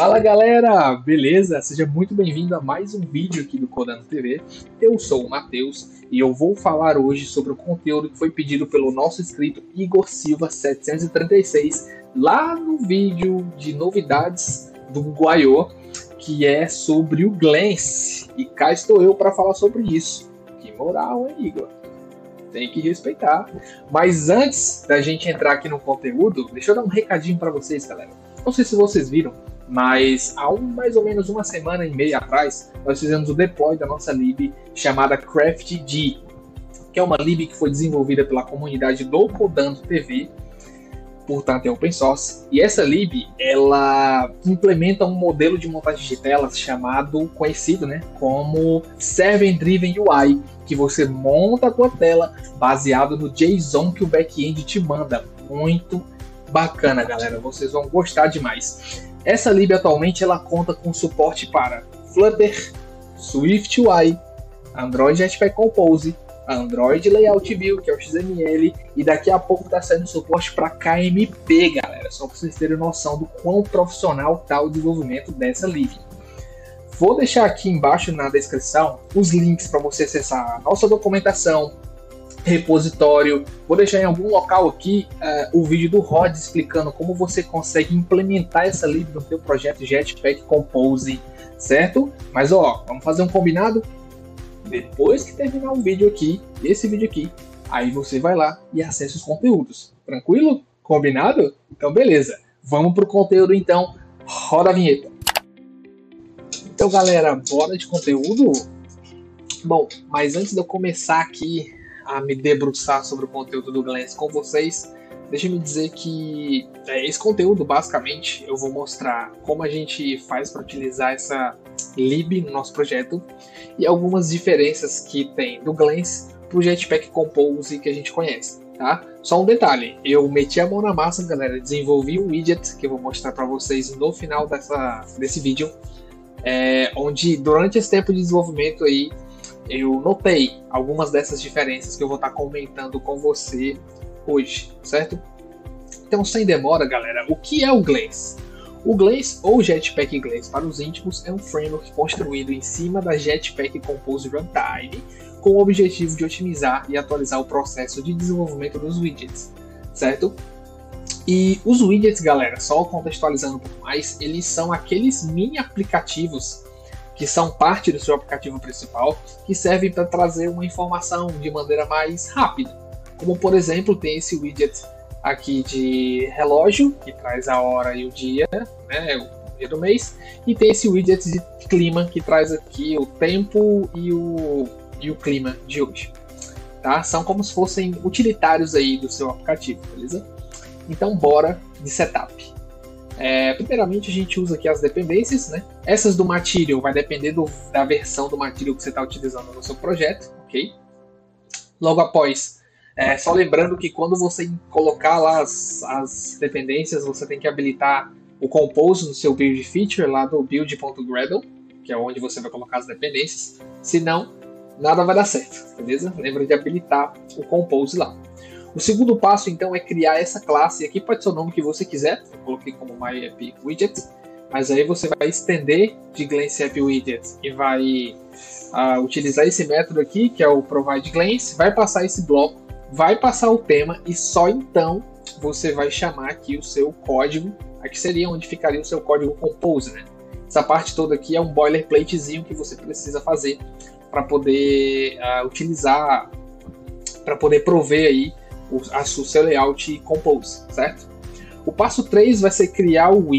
Fala galera, beleza? Seja muito bem-vindo a mais um vídeo aqui do Codando TV. Eu sou o Matheus e eu vou falar hoje sobre o conteúdo que foi pedido pelo nosso inscrito Igor Silva 736 lá no vídeo de novidades do Guaiô, que é sobre o Glance. E cá estou eu para falar sobre isso. Que moral, hein, Igor? Tem que respeitar. Mas antes da gente entrar aqui no conteúdo, deixa eu dar um recadinho para vocês, galera. Não sei se vocês viram, mas há mais ou menos uma semana e meia atrás, nós fizemos o deploy da nossa lib chamada CraftD, que é uma lib que foi desenvolvida pela comunidade do Codando TV, portanto é open source. E essa lib, ela implementa um modelo de montagem de telas conhecido, como Server Driven UI, que você monta a tua tela baseado no JSON que o back-end te manda. Muito bacana, galera, vocês vão gostar demais. Essa lib atualmente ela conta com suporte para Flutter, SwiftUI, Android Jetpack Compose, Android Layout View, que é o XML, e daqui a pouco está saindo suporte para KMP, galera, só para vocês terem noção do quão profissional está o desenvolvimento dessa lib. Vou deixar aqui embaixo na descrição os links para você acessar a nossa documentação, repositório. Vou deixar em algum local aqui o vídeo do Rod explicando como você consegue implementar essa lib no seu projeto Jetpack Compose, certo? Mas vamos fazer um combinado? Depois que terminar o vídeo aqui, esse vídeo aqui, aí você vai lá e acessa os conteúdos. Tranquilo? Combinado? Então beleza. Vamos pro conteúdo então. Roda a vinheta. Então galera, bora de conteúdo? Bom, mas antes de eu começar aqui a me debruçar sobre o conteúdo do Glance com vocês, deixa-me dizer que esse conteúdo, basicamente, eu vou mostrar como a gente faz para utilizar essa lib no nosso projeto e algumas diferenças que tem do Glance para o Jetpack Compose que a gente conhece, tá? Só um detalhe, eu meti a mão na massa, galera, desenvolvi um widget que eu vou mostrar para vocês no final desse vídeo, onde durante esse tempo de desenvolvimento aí, eu notei algumas dessas diferenças que eu vou estar comentando com você hoje, certo? Então, sem demora, galera, o que é o Glance? O Glance, ou Jetpack Glance para os íntimos, é um framework construído em cima da Jetpack Compose Runtime com o objetivo de otimizar e atualizar o processo de desenvolvimento dos widgets, certo? E os widgets, galera, só contextualizando um pouco mais, eles são aqueles mini aplicativos que são parte do seu aplicativo principal, que servem para trazer uma informação de maneira mais rápida. Como, por exemplo, tem esse widget aqui de relógio, que traz a hora e o dia, o dia do mês, e tem esse widget de clima, que traz aqui o tempo e o clima de hoje. Tá? São como se fossem utilitários aí do seu aplicativo, beleza? Então, bora de setup. Primeiramente a gente usa aqui as dependências, Essas do Material vai depender da versão do Material que você está utilizando no seu projeto, ok? Logo após, só lembrando que quando você colocar lá as dependências, você tem que habilitar o Compose no seu build feature lá do build.gradle, que é onde você vai colocar as dependências, senão nada vai dar certo, beleza? Lembra de habilitar o Compose lá. O segundo passo, então, é criar essa classe. Aqui pode ser o nome que você quiser. Eu coloquei como MyAppWidget. Mas aí você vai estender de Glance App Widget e vai utilizar esse método aqui, que é o Provide Glance. Vai passar esse bloco, vai passar o tema e só então você vai chamar aqui o seu código. Aqui seria onde ficaria o seu código Compose, Essa parte toda aqui é um boilerplatezinho que você precisa fazer para poder utilizar, para poder prover aí o seu layout Compose, certo? O passo 3 vai ser criar o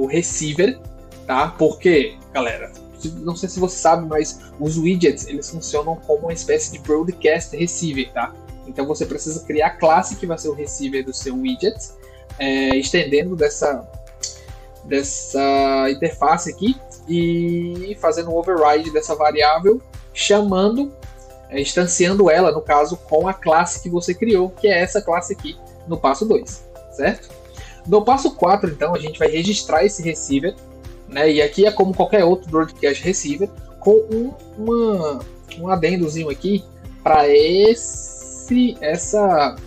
receiver, tá? Porque, galera, não sei se você sabe, mas os widgets, eles funcionam como uma espécie de broadcast receiver, tá? Então você precisa criar a classe que vai ser o receiver do seu widget, estendendo dessa interface aqui e fazendo um override dessa variável, instanciando ela, no caso, com a classe que você criou, que é essa classe aqui, no passo 2, certo? No passo 4, então, a gente vai registrar esse receiver, e aqui é como qualquer outro broadcast receiver, com um adendozinho aqui para essa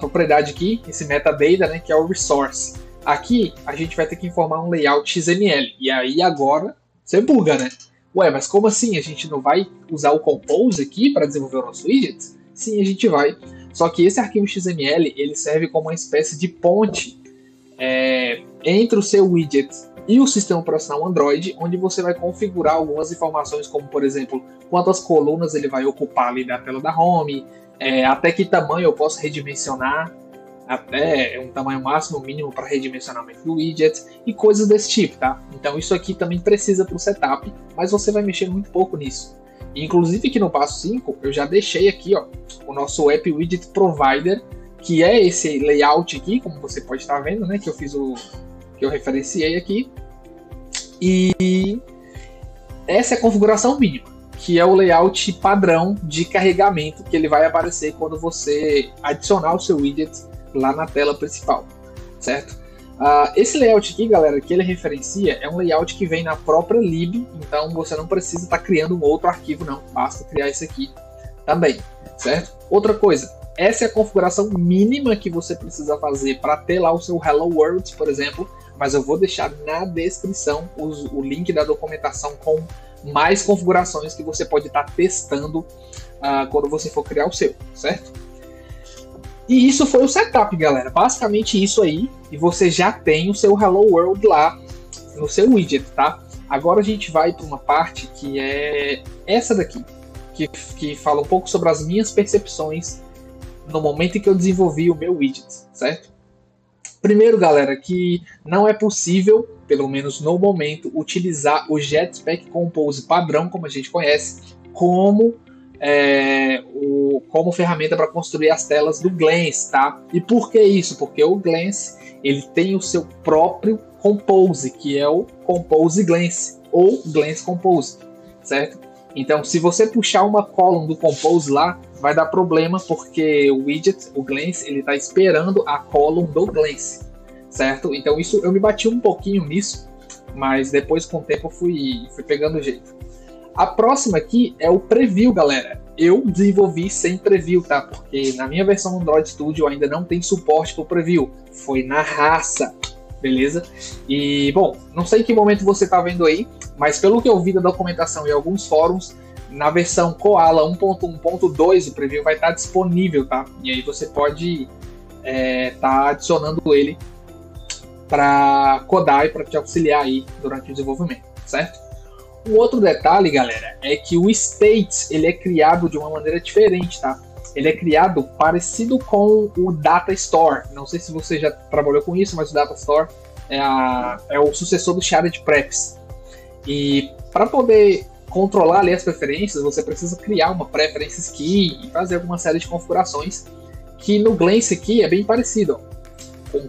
propriedade aqui, esse metadata, que é o resource. Aqui a gente vai ter que informar um layout XML. E aí agora você buga, né? Ué, mas como assim? A gente não vai usar o Compose aqui para desenvolver o nosso widget? Sim, a gente vai. Só que esse arquivo XML ele serve como uma espécie de ponte entre o seu widget e o sistema operacional Android, onde você vai configurar algumas informações, como por exemplo, quantas colunas ele vai ocupar ali da tela da home, até que tamanho eu posso redimensionar, até um tamanho máximo, mínimo para redimensionamento do widget e coisas desse tipo, tá? Então isso aqui também precisa para o setup, mas você vai mexer muito pouco nisso. E, inclusive aqui no passo 5, eu já deixei aqui ó, o nosso App Widget Provider, que é esse layout aqui, como você pode estar vendo, né, que eu referenciei aqui. E essa é a configuração mínima, que é o layout padrão de carregamento que ele vai aparecer quando você adicionar o seu widget lá na tela principal, certo? Esse layout aqui, galera, que ele referencia, é um layout que vem na própria lib, então você não precisa estar criando um outro arquivo, não, basta criar esse aqui também, certo? Outra coisa, essa é a configuração mínima que você precisa fazer para ter lá o seu Hello World, por exemplo, mas eu vou deixar na descrição o link da documentação com mais configurações que você pode estar testando quando você for criar o seu, certo? E isso foi o setup, galera. Basicamente isso aí, e você já tem o seu Hello World lá no seu widget, tá? Agora a gente vai para uma parte que é essa daqui, que fala um pouco sobre as minhas percepções no momento em que eu desenvolvi o meu widget, certo? Primeiro, galera, que não é possível, pelo menos no momento, utilizar o Jetpack Compose padrão, como a gente conhece, como ferramenta para construir as telas do Glance, tá? E por que isso? Porque o Glance ele tem o seu próprio Compose, que é o Compose Glance, ou Glance Compose, certo? Então, se você puxar uma column do Compose lá, vai dar problema, porque o widget, o Glance, ele está esperando a column do Glance, certo? Então, isso eu me bati um pouquinho nisso, mas depois, com o tempo, eu fui pegando o jeito. A próxima aqui é o Preview, galera. Eu desenvolvi sem Preview, tá? Porque na minha versão Android Studio ainda não tem suporte para o Preview. Foi na raça, beleza? E, bom, não sei em que momento você está vendo aí, mas pelo que eu vi da documentação em alguns fóruns, na versão Koala 1.1.2 o Preview vai estar disponível, tá? E aí você pode estar adicionando ele para codar e para te auxiliar aí durante o desenvolvimento, certo? Um outro detalhe, galera, é que o State ele é criado de uma maneira diferente, tá? Ele é criado parecido com o Data Store. Não sei se você já trabalhou com isso, mas o Data Store é o sucessor do Shared Preps. E para poder controlar ali as preferências, você precisa criar uma Preferences Key e fazer alguma série de configurações que no Glance aqui é bem parecido,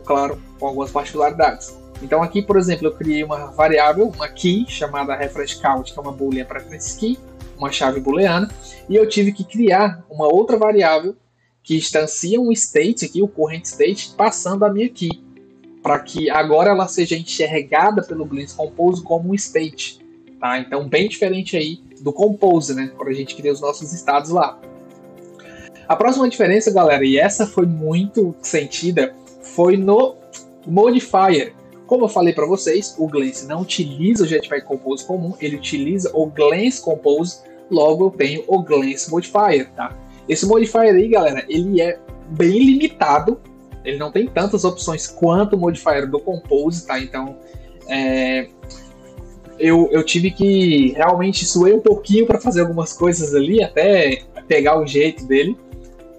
claro, com algumas particularidades. Então aqui, por exemplo, eu criei uma variável, uma key, chamada refresh count, que é uma boolean preference key, uma chave booleana, e eu tive que criar uma outra variável que instancia um state aqui, o current state, passando a minha key, para que agora ela seja enxergada pelo Glance Compose como um state, tá? Então bem diferente aí do Compose, né? Quando a gente cria os nossos estados lá. A próxima diferença, galera, e essa foi muito sentida, foi no Modifier. Como eu falei para vocês, o Glance não utiliza o Jetpack Compose comum, ele utiliza o Glance Compose, logo eu tenho o Glance Modifier, tá? Esse Modifier aí, galera, ele é bem limitado, ele não tem tantas opções quanto o Modifier do Compose, tá? Então, eu tive que realmente suei um pouquinho para fazer algumas coisas ali, até pegar o jeito dele,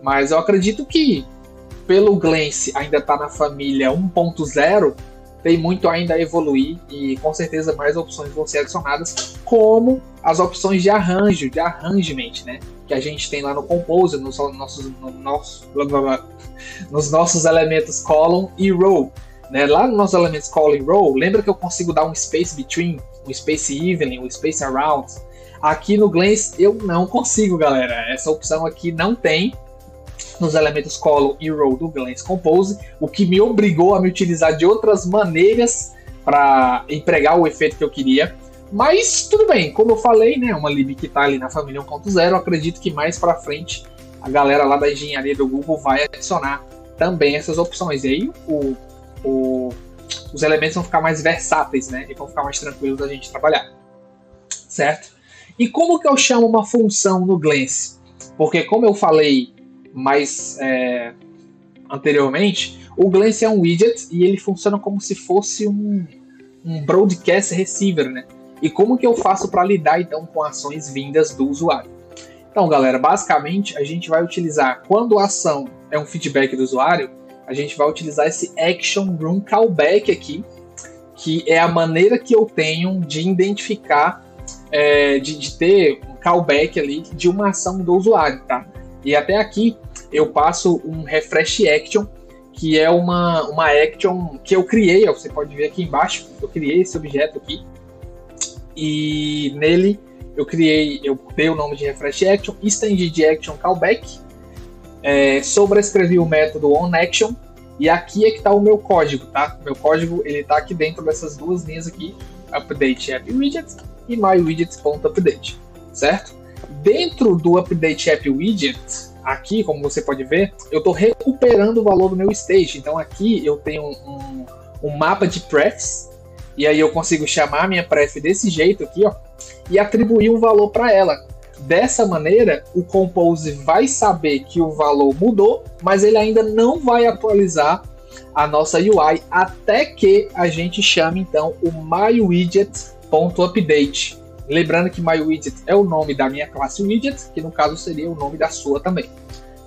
mas eu acredito que pelo Glance ainda está na família 1.0, tem muito ainda a evoluir e com certeza mais opções vão ser adicionadas, como as opções de arranjo, de arrangement, né? Que a gente tem lá no Compose, nos nossos elementos column e row. Né? Lá nos nossos elementos column e row, lembra que eu consigo dar um space between, um space evenly, um space around? Aqui no Glance eu não consigo, galera. Essa opção aqui não tem nos elementos column e row do Glance Compose, o que me obrigou a me utilizar de outras maneiras para empregar o efeito que eu queria. Mas tudo bem, como eu falei, né, uma lib que está ali na família 1.0, acredito que mais para frente a galera lá da engenharia do Google vai adicionar também essas opções. E aí o os elementos vão ficar mais versáteis, né? E vão ficar mais tranquilos da gente trabalhar, certo? E como que eu chamo uma função no Glance? Porque como eu falei mais anteriormente, o Glance é um widget e ele funciona como se fosse um broadcast receiver, né? E como que eu faço para lidar então com ações vindas do usuário? Então, galera, basicamente a gente vai utilizar, quando a ação é um feedback do usuário, a gente vai utilizar esse Action Room Callback aqui, que é a maneira que eu tenho de identificar, de ter um callback ali de uma ação do usuário, tá? E até aqui eu passo um Refresh Action, que é uma action que eu criei, ó, você pode ver aqui embaixo, eu criei esse objeto aqui, e nele eu dei o nome de Refresh Action, estendi de Action Callback, sobrescrevi o método OnAction, e aqui é que está o meu código, tá? O meu código ele está aqui dentro dessas duas linhas aqui, Update App Widget e MyWidgets.update, certo? Dentro do Update App Widget, aqui, como você pode ver, eu estou recuperando o valor do meu state. Então aqui eu tenho um mapa de prefs, e aí eu consigo chamar a minha pref desse jeito aqui, ó, e atribuir um valor para ela. Dessa maneira, o Compose vai saber que o valor mudou, mas ele ainda não vai atualizar a nossa UI até que a gente chame então o MyWidget.update. Lembrando que MyWidget é o nome da minha classe Widget, que no caso seria o nome da sua também,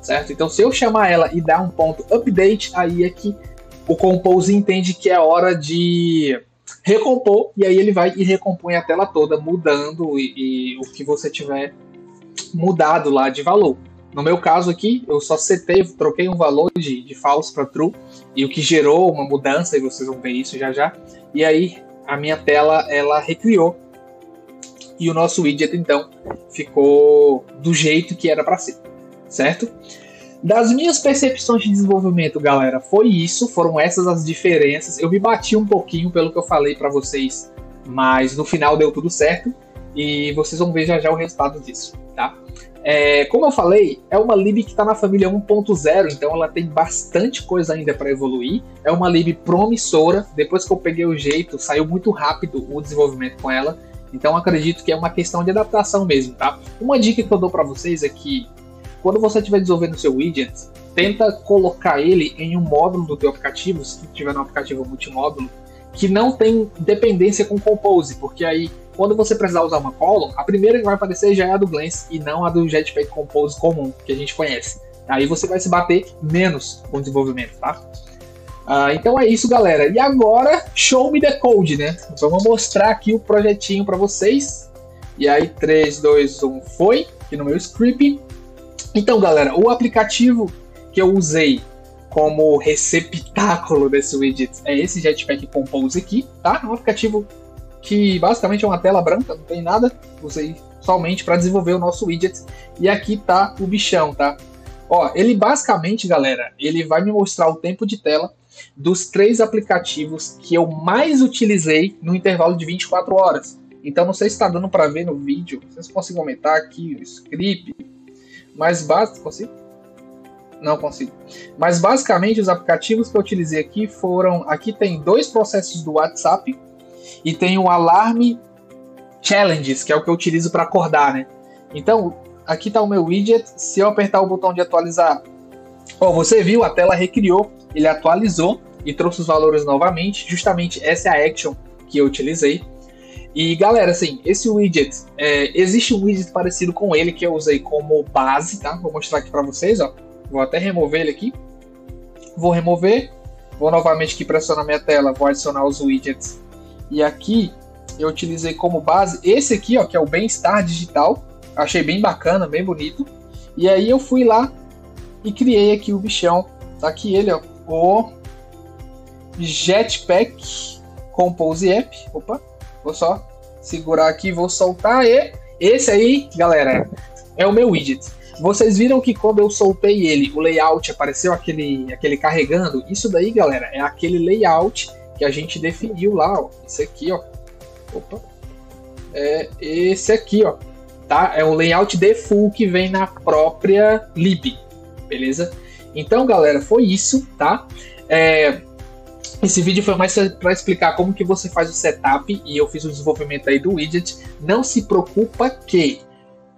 certo? Então se eu chamar ela e dar um ponto update, aí é que o Compose entende que é hora de recompor, e aí ele vai e recompõe a tela toda, mudando e o que você tiver mudado lá de valor. No meu caso aqui, eu só troquei um valor de false para true, e o que gerou uma mudança, e vocês vão ver isso já já, e aí a minha tela, ela recriou, e o nosso widget, então, ficou do jeito que era para ser, certo? Das minhas percepções de desenvolvimento, galera, foram essas as diferenças. Eu me bati um pouquinho pelo que eu falei para vocês, mas no final deu tudo certo, e vocês vão ver já já o resultado disso, tá? Como eu falei, é uma lib que está na família 1.0, então ela tem bastante coisa ainda para evoluir. É uma lib promissora, depois que eu peguei o jeito, saiu muito rápido o desenvolvimento com ela, então acredito que é uma questão de adaptação mesmo, tá? Uma dica que eu dou para vocês é que, quando você estiver desenvolvendo o seu widget, tenta colocar ele em um módulo do teu aplicativo, se tiver no aplicativo multimódulo, que não tem dependência com Compose, porque aí, quando você precisar usar uma column, a primeira que vai aparecer já é a do Glance e não a do Jetpack Compose comum, que a gente conhece. Aí você vai se bater menos com o desenvolvimento, tá? Então é isso, galera. E agora, show me the code, né? Vamos mostrar aqui o projetinho para vocês. E aí, 3, 2, 1, foi, aqui no meu script. Então, galera, o aplicativo que eu usei como receptáculo desse widget é esse Jetpack Compose aqui, tá? É um aplicativo que basicamente é uma tela branca, não tem nada. Usei somente para desenvolver o nosso widget. E aqui tá o bichão, tá? Ó, ele basicamente, galera, ele vai me mostrar o tempo de tela dos 3 aplicativos que eu mais utilizei no intervalo de 24 horas. Então, não sei se está dando para ver no vídeo. Vocês conseguem aumentar aqui o script. Mas consigo? Não consigo. Mas basicamente os aplicativos que eu utilizei aqui foram... Aqui tem 2 processos do WhatsApp e tem o Alarm Challenges, que é o que eu utilizo para acordar, né? Então, aqui está o meu widget. Se eu apertar o botão de atualizar, ó, você viu, a tela recriou, ele atualizou e trouxe os valores novamente. Justamente essa é a action que eu utilizei. E galera, assim, esse widget, existe um widget parecido com ele que eu usei como base, tá? Vou mostrar aqui para vocês, ó. Vou até remover ele aqui. Vou remover, vou novamente aqui pressionar minha tela, vou adicionar os widgets. E aqui eu utilizei como base esse aqui, ó, que é o Bem-Estar Digital. Achei bem bacana, bem bonito. E aí eu fui lá e criei aqui o bichão. Tá aqui ele, ó, o Jetpack Compose App. Opa, vou só segurar aqui, vou soltar, e esse aí, galera, é o meu widget. Vocês viram que quando eu soltei ele, o layout apareceu aquele carregando? Isso daí, galera, é aquele layout que a gente definiu lá, ó. Esse aqui, ó. Opa. É esse aqui, ó. Tá? É um layout default que vem na própria lib. Beleza? Então, galera, foi isso, tá? Esse vídeo foi mais para explicar como que você faz o setup e eu fiz o desenvolvimento aí do widget. Não se preocupa que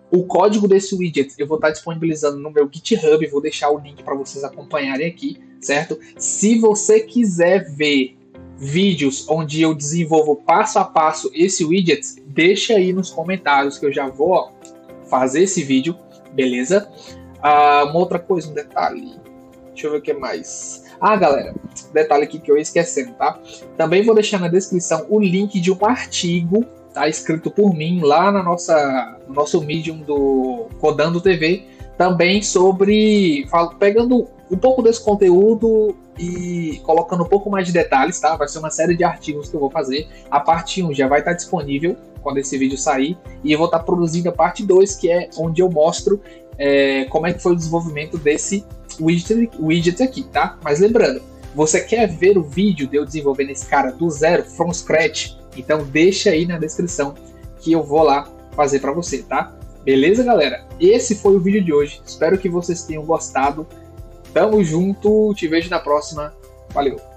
o código desse widget eu vou estar disponibilizando no meu GitHub, vou deixar o link para vocês acompanharem aqui, certo? Se você quiser ver vídeos onde eu desenvolvo passo a passo esse widget, deixa aí nos comentários que eu já vou fazer esse vídeo, beleza? Uma outra coisa, um detalhe, deixa eu ver o que mais. Galera, detalhe aqui que eu ia esquecendo, tá? Também vou deixar na descrição o link de um artigo, tá, escrito por mim lá no nosso Medium do Codando TV, também sobre, pegando um pouco desse conteúdo e colocando um pouco mais de detalhes, tá? Vai ser uma série de artigos que eu vou fazer. A parte 1 já vai estar disponível quando esse vídeo sair, e eu vou estar produzindo a parte 2, que é onde eu mostro como é que foi o desenvolvimento desse widget aqui, tá? Mas lembrando, você quer ver o vídeo de eu desenvolvendo esse cara do zero, from scratch? Então deixa aí na descrição que eu vou lá fazer para você, tá? Beleza, galera? Esse foi o vídeo de hoje. Espero que vocês tenham gostado. Tamo junto, te vejo na próxima. Valeu!